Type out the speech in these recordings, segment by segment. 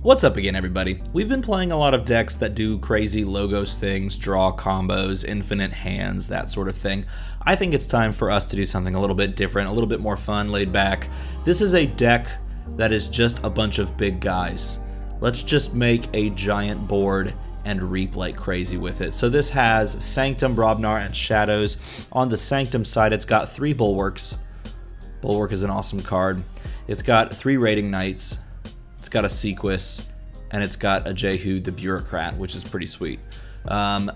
What's up again, everybody? We've been playing a lot of decks that do crazy Logos things, draw combos, infinite hands, that sort of thing. I think it's time for us to do something a little bit different, a little bit more fun, laid back. This is a deck that is just a bunch of big guys. Let's just make a giant board and reap like crazy with it. So this has Sanctum, Brobnar, and Shadows. On the Sanctum side, it's got 3 Bulwarks. Bulwark is an awesome card. It's got 3 Raiding Knights. It's got a Sequus, and it's got a Jehu the Bureaucrat, which is pretty sweet. On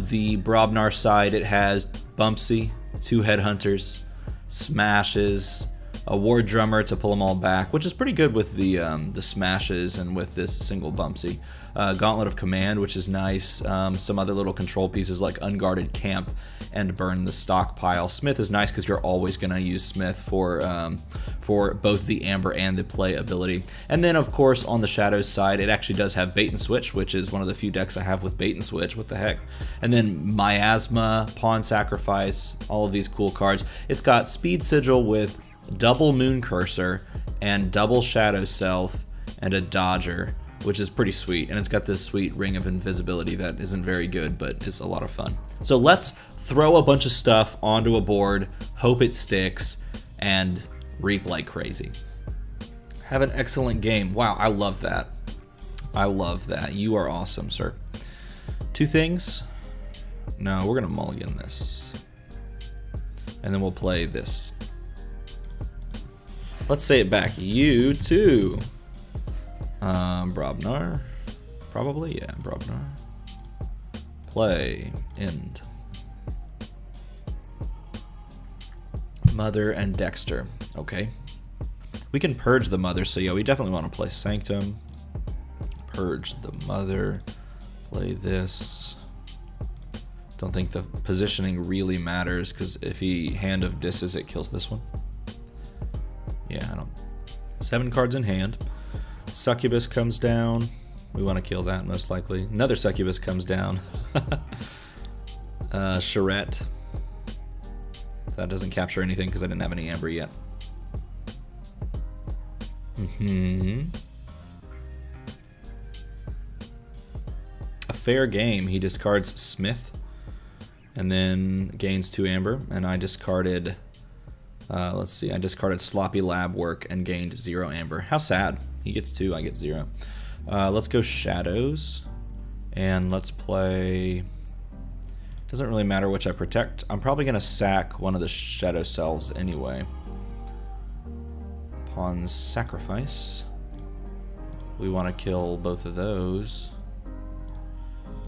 the Brobnar side, it has Bumpsy, 2 Headhunters, Smashes, a War Drummer to pull them all back, which is pretty good with the Smashes and with this single Bumpsy. Gauntlet of Command, which is nice. Some other little control pieces like Unguarded Camp and Burn the Stockpile. Smith is nice because you're always going to use Smith for both the Amber and the play ability. And then, of course, on the Shadows side, it actually does have Bait and Switch, which is one of the few decks I have with Bait and Switch. What the heck? And then Miasma, Pawn Sacrifice, all of these cool cards. It's got Speed Sigil with double Moon Cursor and double Shadow Self and a Dodger, which is pretty sweet. And it's got this sweet Ring of Invisibility that isn't very good, but is a lot of fun. So let's throw a bunch of stuff onto a board, hope it sticks, and reap like crazy. Have an excellent game. Wow, I love that. I love that. You are awesome, sir. 2 things. No, we're gonna mulligan this. And then we'll play this. Let's say it back. You too. Brobnar. Probably, yeah, Brobnar. Play. End. Mother and Dexter. Okay. We can purge the Mother, so yeah, we definitely want to play Sanctum. Purge the Mother. Play this. Don't think the positioning really matters, because if he Hand of Disses, it kills this one. Yeah, I don't. 7 cards in hand. Succubus comes down. We want to kill that, most likely. Another Succubus comes down. Charette. That doesn't capture anything because I didn't have any Amber yet. A fair game. He discards Smith and then gains 2 Amber. And I discarded... let's see, I discarded Sloppy Lab Work and gained 0 Amber. How sad. He gets 2, I get 0. Let's go Shadows. And let's play... Doesn't really matter which I protect. I'm probably going to sack one of the Shadow Selves anyway. Pawn Sacrifice. We want to kill both of those.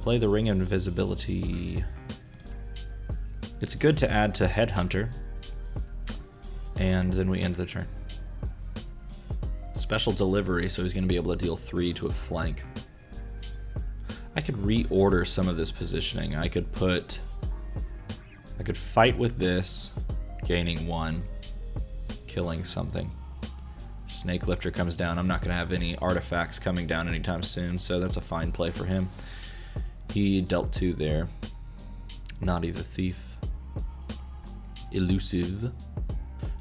Play the Ring of Invisibility. It's good to add to Headhunter. And then we end the turn. Special Delivery, so he's going to be able to deal 3 to a flank. I could reorder some of this positioning. I could fight with this, gaining 1, killing something. Snake Lifter comes down. I'm not going to have any artifacts coming down anytime soon, so that's a fine play for him. He dealt 2 there. Naughty the Thief. Elusive.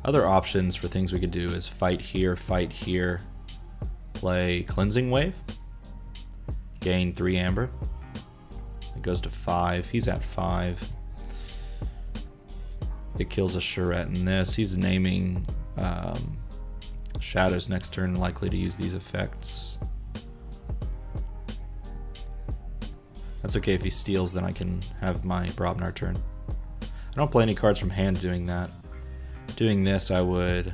Other options for things we could do is fight here, play Cleansing Wave, gain 3 Amber. It goes to 5. He's at 5. It kills a Charette in this. He's naming Shadows next turn, likely to use these effects. That's okay if he steals, then I can have my Brobnar turn. I don't play any cards from hand doing that. Doing this, I would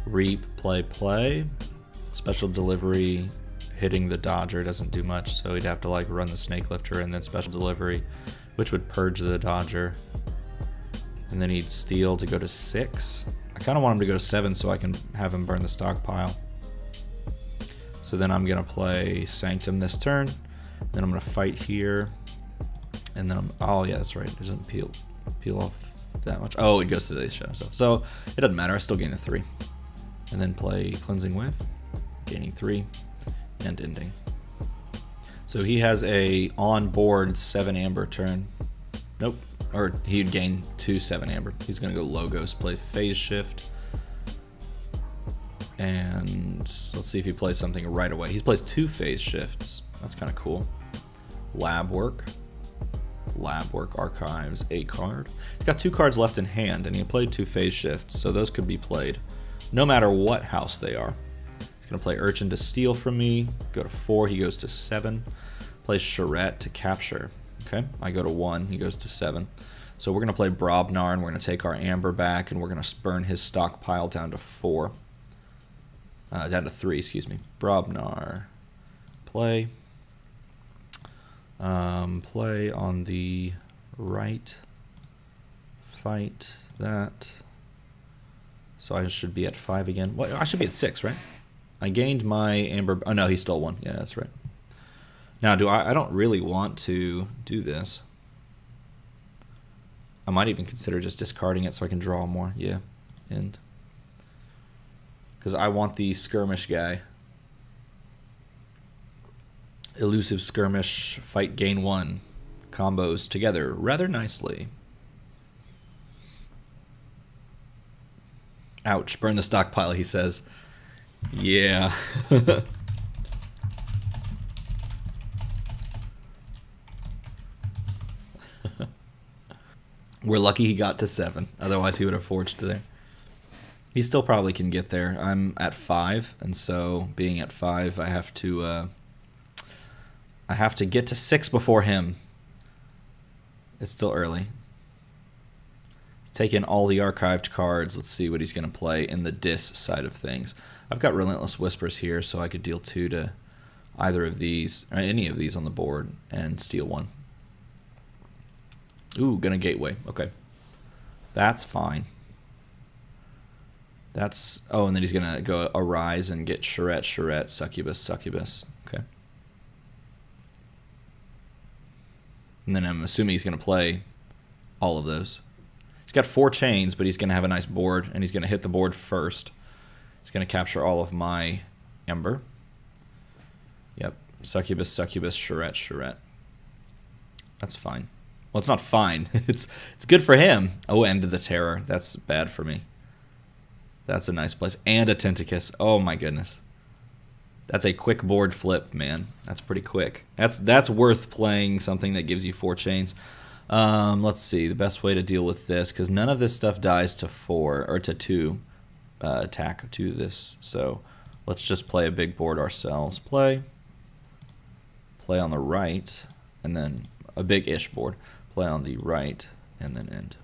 reap, play. Special Delivery, hitting the Dodger doesn't do much, so he'd have to like run the Snake Lifter and then Special Delivery, which would purge the Dodger. And then he'd steal to go to 6. I kind of want him to go to 7 so I can have him burn the stockpile. So then I'm going to play Sanctum this turn. Then I'm going to fight here. And then oh yeah, that's right. It doesn't peel off that much. Oh, it goes to the Shadow Self. So it doesn't matter. I still gain a 3. And then play Cleansing Wave, gaining 3 and ending. So he has a on board 7 Amber turn. Nope. Or he'd gain 2 7 Amber. He's gonna go Logos, play Phase Shift, And let's see if he plays something right away. He plays 2 phase shifts. That's kind of cool. Lab work. Lab work archives a card. He's got 2 cards left in hand, and he played 2 phase shifts, so those could be played no matter what house they are. He's going to play Urchin to steal from me. Go to 4, he goes to 7. Plays Charette to capture. Okay, I go to 1, he goes to 7. So we're going to play Brobnar, and we're going to take our Amber back, and we're going to burn his stockpile down to 4. Down to 3, excuse me. Brobnar. Play. Play on the right. Fight that. So I should be at 5 again. What? I should be at 6, right? I gained my Amber. Oh no, he stole 1. Yeah, that's right. Now, I don't really want to do this. I might even consider just discarding it so I can draw more. Yeah, end. Because I want the skirmish guy. Elusive skirmish, fight, gain 1. Combos together rather nicely. Ouch, burn the stockpile, he says. Yeah. We're lucky he got to 7. Otherwise he would have forged there. He still probably can get there. I'm at 5, and so being at 5, I have to get to 6 before him. It's still early. He's taken all the archived cards. Let's see what he's going to play in the dis side of things. I've got Relentless Whispers here, so I could deal 2 to either of these, or any of these on the board, and steal 1. Ooh, gonna gateway. Okay. That's fine. That's... Oh, and then he's gonna go Arise and get Charette, Charette, Succubus, Succubus. Okay. And then I'm assuming he's gonna play all of those. He's got 4 chains, but he's gonna have a nice board, and he's gonna hit the board first. He's gonna capture all of my Ember. Yep. Succubus, Succubus, Charette, Charette. That's fine. Well, it's not fine. It's good for him. Oh, End of the Terror. That's bad for me. That's a nice place. And a Tentacus. Oh my goodness. That's a quick board flip, man. That's pretty quick. That's worth playing something that gives you 4 chains. Let's see. The best way to deal with this, because none of this stuff dies to 4 or to 2 attack to this. So let's just play a big board ourselves. Play on the right, and then a big-ish board. Play on the right, and then end.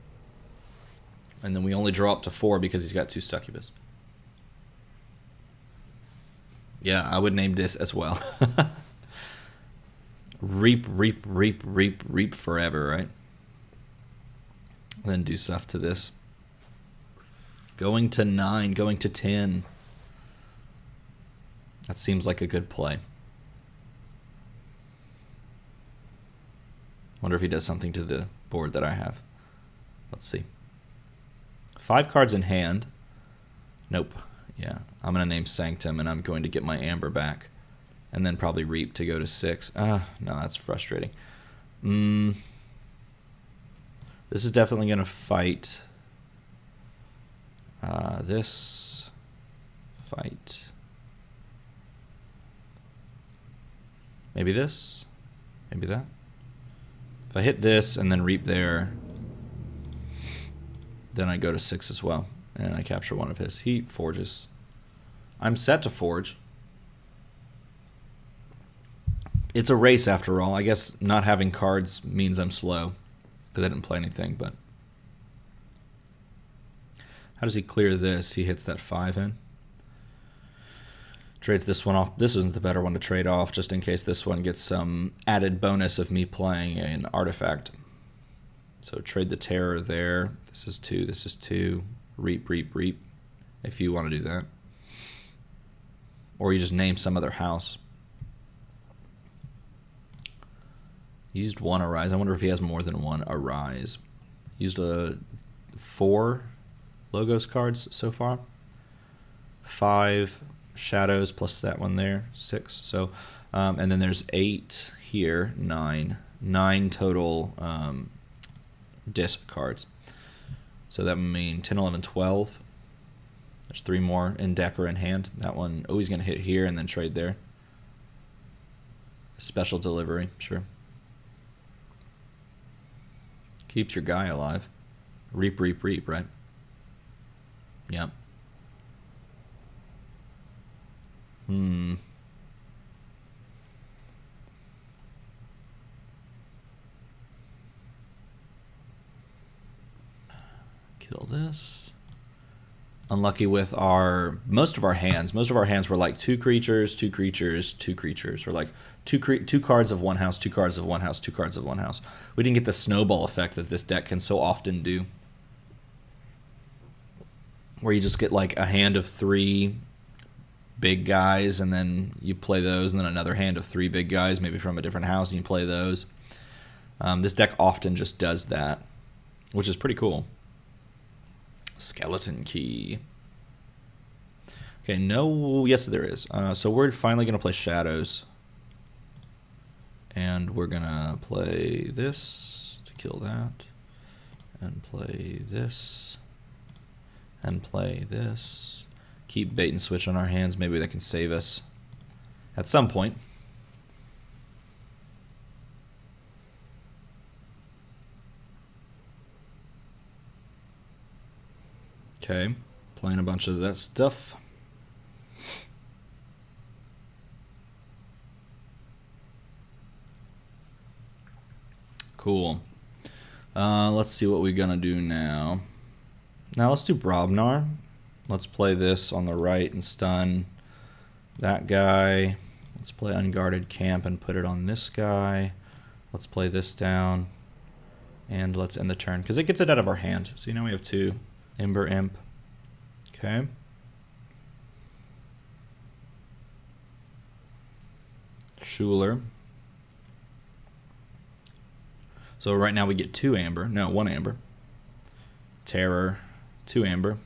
And then we only draw up to 4 because he's got 2 Succubus. Yeah, I would name this as well. Reap, reap, reap, reap, reap forever, right? And then do stuff to this. Going to 9, going to 10. That seems like a good play. Wonder if he does something to the board that I have. Let's see. 5 cards in hand. Nope. Yeah, I'm going to name Sanctum, and I'm going to get my Amber back. And then probably Reap to go to 6. No, that's frustrating. This is definitely going to fight this. Fight. Maybe this. Maybe that. If I hit this and then Reap there, then I go to 6 as well. And I capture one of his. He forges. I'm set to forge. It's a race after all. I guess not having cards means I'm slow, because I didn't play anything, but... How does he clear this? He hits that 5 in. Trades this one off. This one's the better one to trade off, just in case this one gets some added bonus of me playing an artifact. So trade the Terror there. This is 2, this is 2. Reap, reap, reap, if you want to do that. Or you just name some other house. Used 1 Arise. I wonder if he has more than 1 Arise. Used 4 Logos cards so far. 5 Shadows plus that one there, 6. So, and then there's 8 here, 9. 9 total disc cards. So that would mean 10, 11, 12. There's 3 more in deck or in hand. That one, oh, he's going to hit here and then trade there. Special delivery, sure. Keeps your guy alive. Reap, reap, reap, right? Yep. Kill this. Unlucky with most of our hands. Most of our hands were like 2 creatures, 2 creatures, 2 creatures, or like two cards of one house, 2 cards of one house, 2 cards of one house. We didn't get the snowball effect that this deck can so often do, where you just get like a hand of 3 big guys, and then you play those, and then another hand of 3 big guys, maybe from a different house, and you play those. This deck often just does that, which is pretty cool. Skeleton Key. Okay, no, yes there is. So we're finally going to play Shadows. And we're going to play this to kill that. And play this. And play this. Keep bait and switch on our hands. Maybe that can save us at some point. Okay, playing a bunch of that stuff. Cool. Let's see what we're gonna do now. Now let's do Brobnar. Let's play this on the right and stun that guy. Let's play Unguarded Camp and put it on this guy. Let's play this down. And let's end the turn, because it gets it out of our hand. So now we have 2. Ember Imp. Okay. Schuler. So right now we get 2 amber. No, 1 amber. Terror. 2 amber.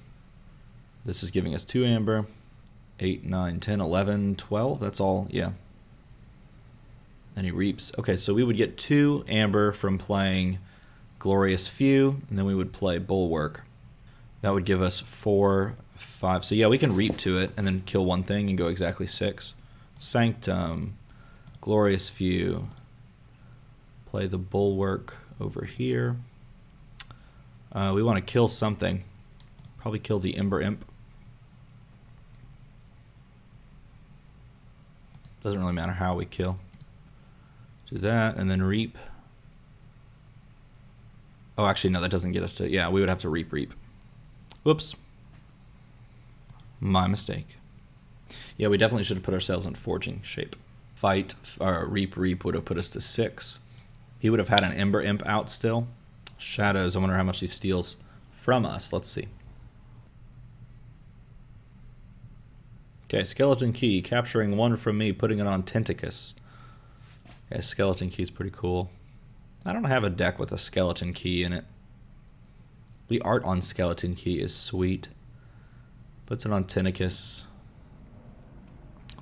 This is giving us 2 amber. 8, 9, 10, 11, 12. That's all. Yeah. And he reaps. Okay, so we would get 2 amber from playing Glorious Few, and then we would play Bulwark. That would give us 4, 5. So yeah, we can reap to it and then kill 1 thing and go exactly 6. Sanctum, Glorious Few. Play the Bulwark over here. We want to kill something. Probably kill the Ember Imp. Doesn't really matter how we kill. Do that and then reap. Oh, actually, no, that doesn't get us to... Yeah, we would have to reap. Whoops. My mistake. Yeah, we definitely should have put ourselves in forging shape. Fight, or reap would have put us to 6. He would have had an Ember Imp out still. Shadows, I wonder how much he steals from us. Let's see. Okay, Skeleton Key, capturing 1 from me, putting it on Tentacus. Okay, Skeleton Key is pretty cool. I don't have a deck with a Skeleton Key in it. The art on Skeleton Key is sweet. Puts it on Tentacus.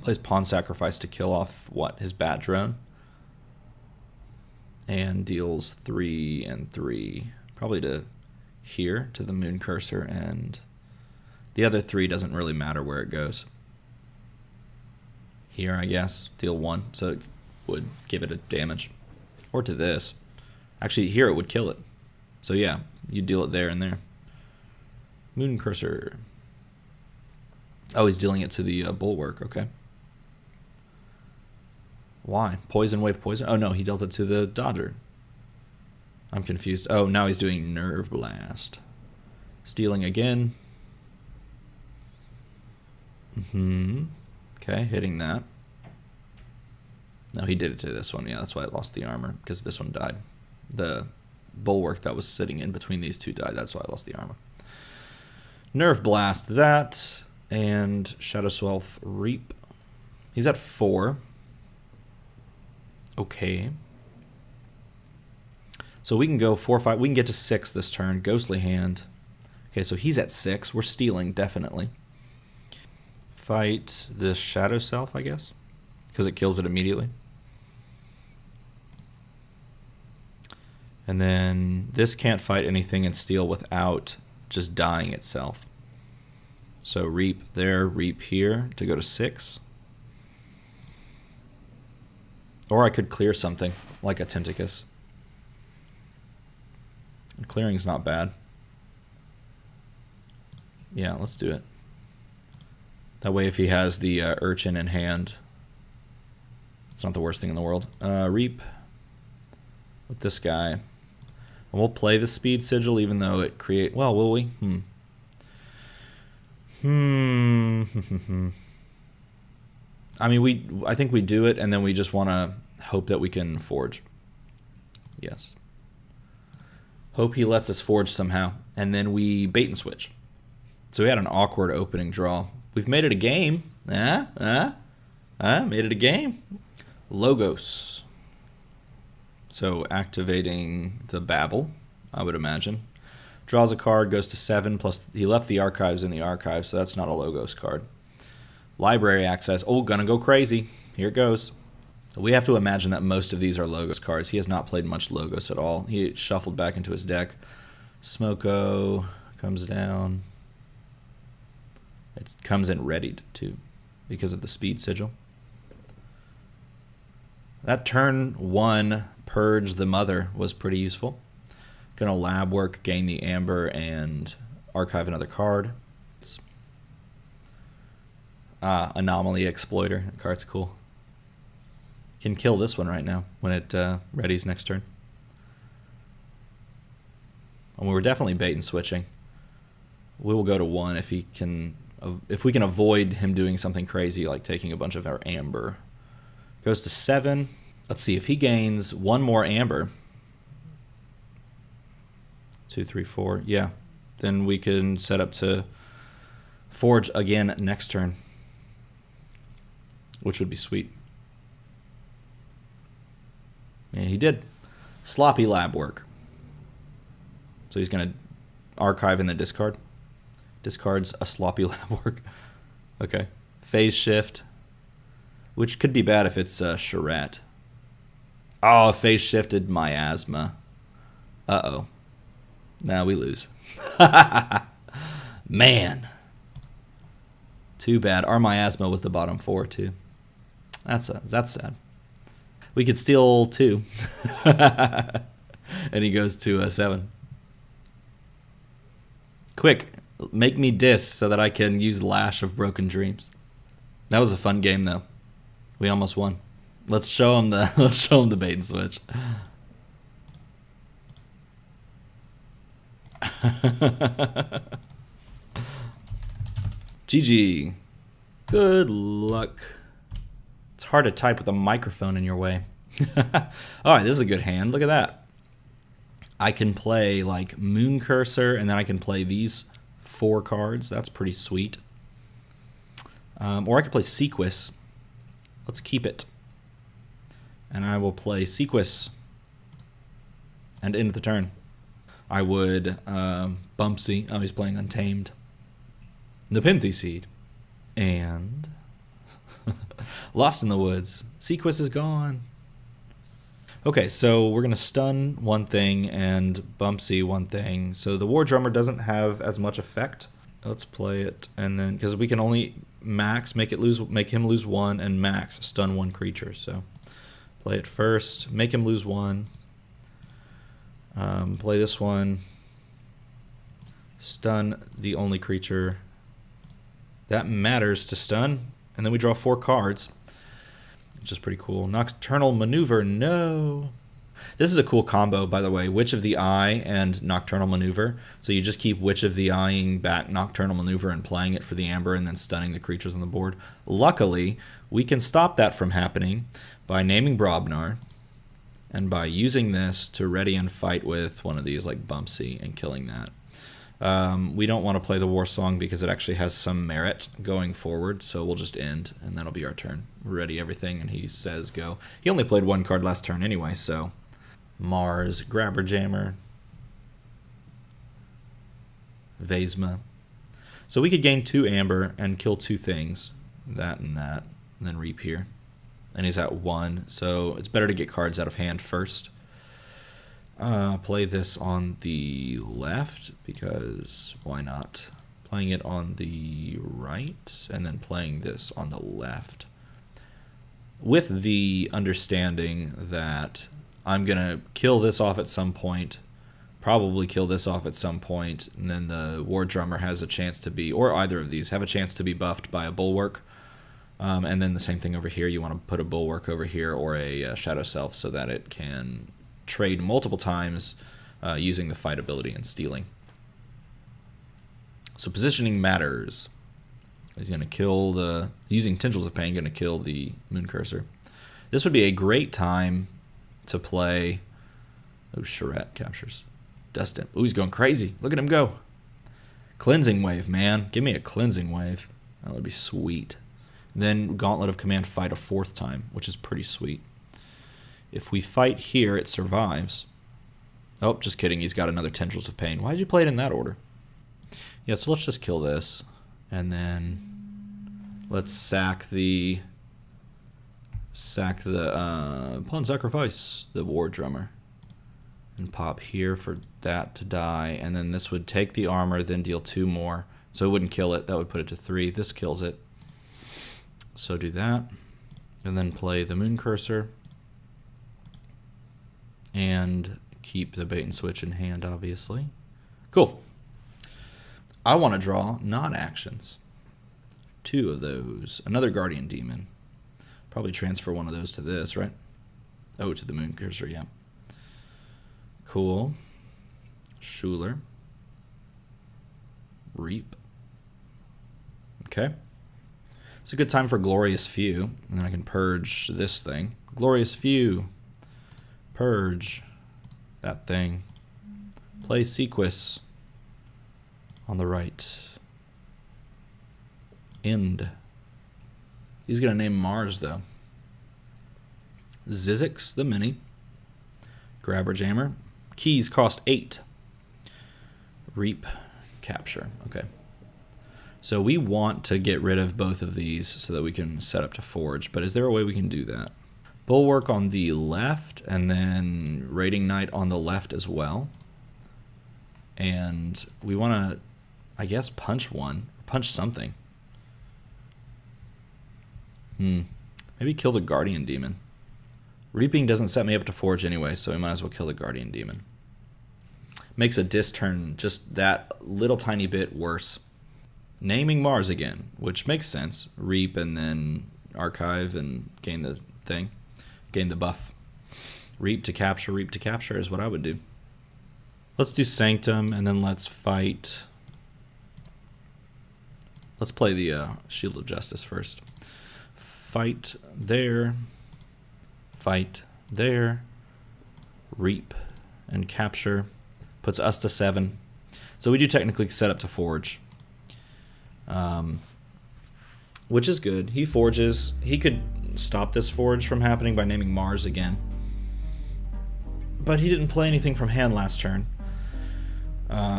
Plays Pawn Sacrifice to kill off, what, his Bat Drone? And deals 3 and 3. Probably to here, to the Moon Cursor, and the other 3 doesn't really matter where it goes. Here, I guess, deal 1, so it would give it a damage. Or to this. Actually, here it would kill it. So yeah, you deal it there and there. Moon Cursor. Oh, he's dealing it to the Bulwark, okay. Why? Poison Wave, poison? Oh no, he dealt it to the Dodger. I'm confused. Oh, now he's doing Nerve Blast. Stealing again. Okay, hitting that. No, he did it to this one. Yeah, that's why I lost the armor, because this one died. The Bulwark that was sitting in between these 2 died. That's why I lost the armor. Nerve Blast that, and Shadow Swelf Reap. He's at 4. Okay. So we can go 4, 5. We can get to 6 this turn. Ghostly Hand. Okay, so he's at 6. We're stealing, definitely. Fight the Shadow Self, I guess, because it kills it immediately. And then this can't fight anything and steal without just dying itself. So reap there, reap here to go to 6. Or I could clear something, like a Tentacus. Clearing's not bad. Yeah, let's do it. That way if he has the Urchin in hand, it's not the worst thing in the world. Reap with this guy. And we'll play the Speed Sigil even though it create... Well, will we? I mean, I think we do it, and then we just want to hope that we can forge. Yes. Hope he lets us forge somehow, and then we bait and switch. So we had an awkward opening draw. We've made it a game. Made it a game. Logos. So activating the Babel, I would imagine. Draws a card, goes to 7, plus he left the archives in the archive, so that's not a Logos card. Library access. Oh, gonna go crazy. Here it goes. So we have to imagine that most of these are Logos cards. He has not played much Logos at all. He shuffled back into his deck. Smoko comes down. It comes in readied, too, because of the Speed Sigil. That turn 1 Purge the Mother was pretty useful. Gonna lab work, gain the Amber, and archive another card. Anomaly Exploiter. That card's cool. Can kill this one right now when it readies next turn. And we're definitely bait and switching. We will go to 1 if he can, if we can avoid him doing something crazy like taking a bunch of our Amber. Goes to 7. Let's see if he gains 1 more Amber. 2, 3, 4. Yeah. Then we can set up to forge again next turn, which would be sweet. And he did. Sloppy lab work. So he's going to archive in the discard. Discards a sloppy lab work. Okay. Phase shift, which could be bad if it's Charette. Oh, phase shifted Miasma. Uh-oh. Now we lose. Man. Too bad. Our Miasma was the bottom 4, too. That's sad. We could steal 2. And he goes to 7. Quick, make me dis so that I can use Lash of Broken Dreams. That was a fun game, though. We almost won. Let's show him the bait and switch. GG. Good luck. It's hard to type with a microphone in your way. Alright, this is a good hand. Look at that. I can play like Moon Cursor, and then I can play these 4 cards. That's pretty sweet. Or I could play Sequis. Let's keep it. And I will play Sequis. And end the turn. I would Bumpsy. Oh, he's playing Untamed. Nepenthe Seed. And Lost in the Woods. Sequis is gone. Okay, so we're going to stun one thing and Bumpsy one thing. So the War Drummer doesn't have as much effect. Let's play it, and then because we can only max make him lose 1, and max stun 1 creature. So play it first, make him lose 1. Play this one. Stun the only creature that matters to stun, and then we draw 4 cards, which is pretty cool. Nocturnal Maneuver, no. This is a cool combo, by the way. Witch of the Eye and Nocturnal Maneuver. So you just keep Witch of the Eyeing back Nocturnal Maneuver and playing it for the Amber and then stunning the creatures on the board. Luckily, we can stop that from happening by naming Brobnar and by using this to ready and fight with one of these like Bumpsy and killing that. We don't want to play the War Song because it actually has some merit going forward, so we'll just end, and that'll be our turn. Ready everything, and he says go. He only played 1 card last turn anyway, so... Mars, Grabber Jammer, Vesma. So we could gain 2 Amber and kill 2 things, that, and then reap here. And he's at 1, so it's better to get cards out of hand first. Play this on the left, because why not? playing it on the right, and then playing this on the left. With the understanding that I'm going to kill this off at some point, probably kill this off at some point, and then the War Drummer has a chance to be, or either of these, have a chance to be buffed by a Bulwark. And then the same thing over here. You want to put a Bulwark over here or a Shadow Self so that it can trade multiple times using the fight ability and stealing. So positioning matters. He's going to kill the, using Tendrils of Pain, going to kill the Moon Cursor. This would be a great time to play. Oh, Charette captures. Destin. Oh, he's going crazy. Look at him go. Cleansing Wave, man. Give me a Cleansing Wave. That would be sweet. Then Gauntlet of Command, fight a 4th time, which is pretty sweet. If we fight here, it survives. Oh, just kidding. He's got another Tendrils of Pain. Why did you play it in that order? Yeah, so let's just kill this. And then let's sack the pawn sacrifice the War Drummer. And pop here for that to die. And then this would take the armor, then deal 2 more. So it wouldn't kill it. That would put it to 3. This kills it. So do that. And then play the Moon Cursor. And keep the bait and switch in hand, obviously. Cool. I want to draw non-actions. 2 of those. Another Guardian Demon. Probably transfer one of those to this, right? Oh, to the Moon Cursor, yeah. Cool. Schuler. Reap. Okay. It's a good time for Glorious Few. And then I can purge this thing. Glorious Few. Purge. That thing. Play Sequus. On the right. End. He's going to name Mars, though. Zizix, the Mini. Grabber Jammer. Keys cost 8. Reap. Capture. Okay. So we want to get rid of both of these so that we can set up to Forge. But is there a way we can do that? Bulwark on the left, and then Raiding Knight on the left as well. And we want to, I guess, punch one. Punch something. Maybe kill the Guardian Demon. Reaping doesn't set me up to Forge anyway, so we might as well kill the Guardian Demon. Makes a dis turn just that little tiny bit worse. Naming Mars again, which makes sense. Reap and then archive and gain the thing. Gain the buff. Reap to capture is what I would do. Let's do Sanctum, and then let's fight. Let's play the Shield of Justice first. Fight there. Fight there. Reap and capture. Puts us to 7. So we do technically set up to Forge. Which is good. He forges. He could stop this Forge from happening by naming Mars again. But he didn't play anything from hand last turn.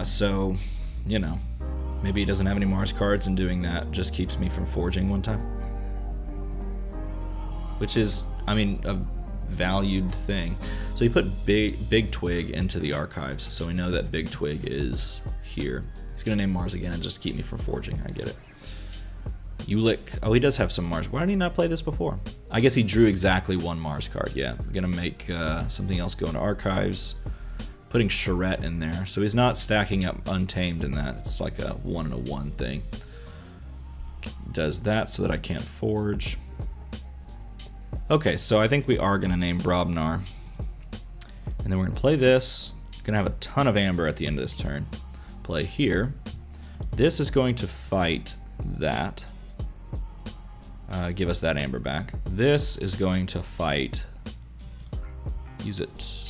So, you know, maybe he doesn't have any Mars cards, and doing that just keeps me from forging one time. Which is, I mean, a valued thing. So he put Big Twig into the archives, so we know that Big Twig is here. He's going to name Mars again and just keep me from forging. I get it. Ulick. Oh, he does have some Mars. Why did he not play this before? I guess he drew exactly 1 Mars card. Yeah, I'm going to make something else go into archives. Putting Charette in there. So he's not stacking up Untamed in that. It's like a 1 and a 1 thing. Does that so that I can't forge. Okay, so I think we are going to name Brobnar. And then we're going to play this. Going to have a ton of Amber at the end of this turn. Play here. This is going to fight that. Give us that Amber back. This is going to fight. Use it.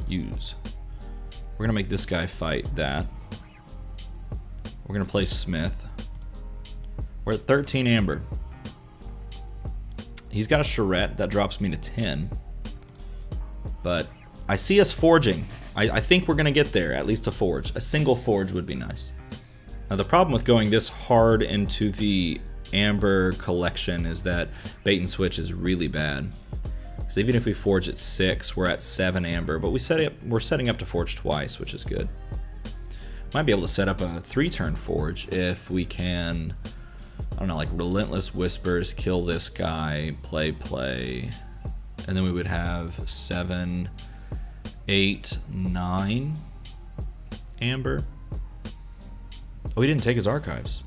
Use. We're going to make this guy fight that. We're going to play Smith. We're at 13 Amber. He's got a Charette that drops me to 10. But I see us forging. I think we're going to get there, at least a Forge. A single Forge would be nice. Now the problem with going this hard into the Amber collection is that bait and switch is really bad. So even if we forge at 6, we're at 7 Amber, but we're setting up to forge twice, which is good. Might be able to set up a 3-turn forge if we can, I don't know, like Relentless Whispers, kill this guy, play. And then we would have 7, 8, 9 amber. Oh, he didn't take his archives.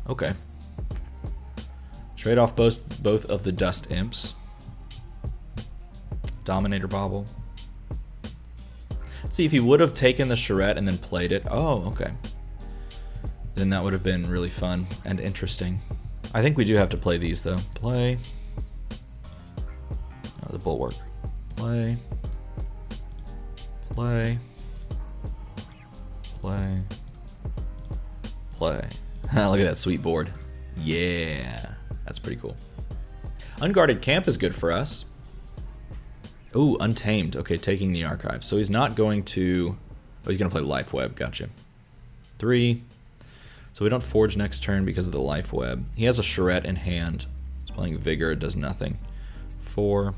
Okay. Trade off both of the Dust Imps. Dominator Bauble. Let's see if he would have taken the charrette and then played it. Oh, okay. Then that would have been really fun and interesting. I think we do have to play these though. Play. Oh, the Bulwark. Play. Play. Play. Play. Look at that sweet board. Yeah. That's pretty cool. Unguarded Camp is good for us. Ooh, Untamed. Okay, taking the archive. So he's not going to... Oh, he's going to play Life Web. Gotcha. 3. So we don't forge next turn because of the Life Web. He has a charrette in hand. He's playing Vigor. It does nothing. 4.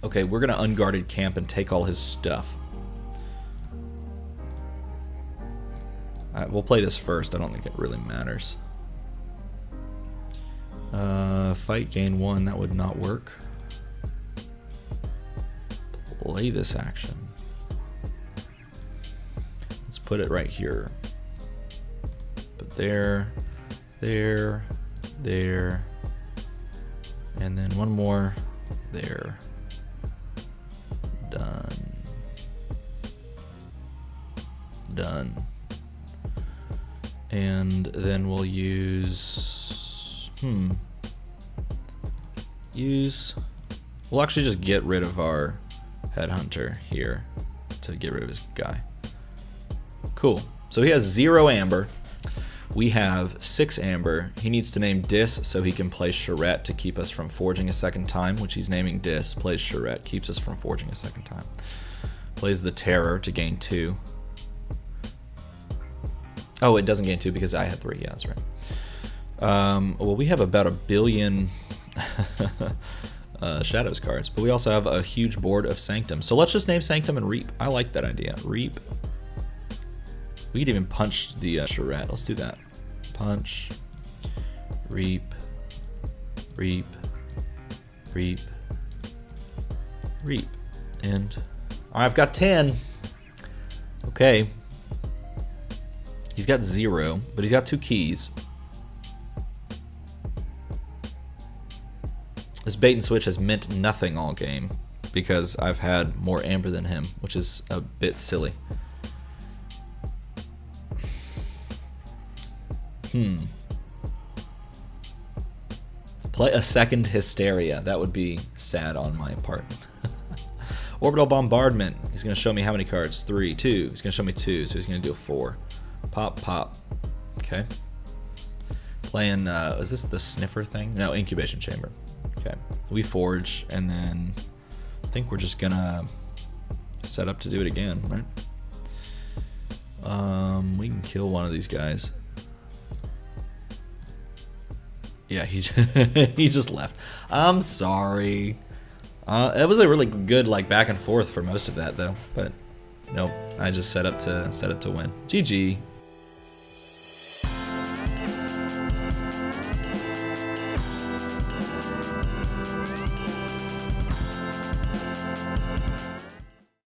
Okay, we're going to Unguarded Camp and take all his stuff. We'll play this first. I don't think it really matters. Fight, gain 1. That would not work. Play this action. Let's put it right here. But there, and then one more there. Done. And then we'll use... We'll actually just get rid of our Headhunter here to get rid of his guy. Cool. So he has 0 amber. We have 6 amber. He needs to name Dis so he can play Charrette to keep us from forging a second time, which he's naming Dis. Plays Charrette, keeps us from forging a second time. Plays the Terror to gain 2. Oh, it doesn't gain 2 because I had 3. Yeah, that's right. Well, we have about 1 billion Shadows cards, but we also have a huge board of Sanctum. So let's just name Sanctum and Reap. I like that idea. Reap. We could even punch the Charrette. Let's do that. Punch. Reap. Reap. Reap. Reap. And I've got 10. Okay. He's got 0, but he's got 2 keys. This bait and switch has meant nothing all game because I've had more amber than him, which is a bit silly. Play a second Hysteria. That would be sad on my part. Orbital Bombardment. He's going to show me how many cards? 3, 2. He's going to show me 2, so he's going to do a 4. Pop, pop. Okay. Playing, is this the Sniffer thing? No, Incubation Chamber. Okay. We forge, and then I think we're just going to set up to do it again, right? We can kill one of these guys. Yeah, he just left. I'm sorry. It was a really good like back and forth for most of that though, but nope. I just set up to win. GG.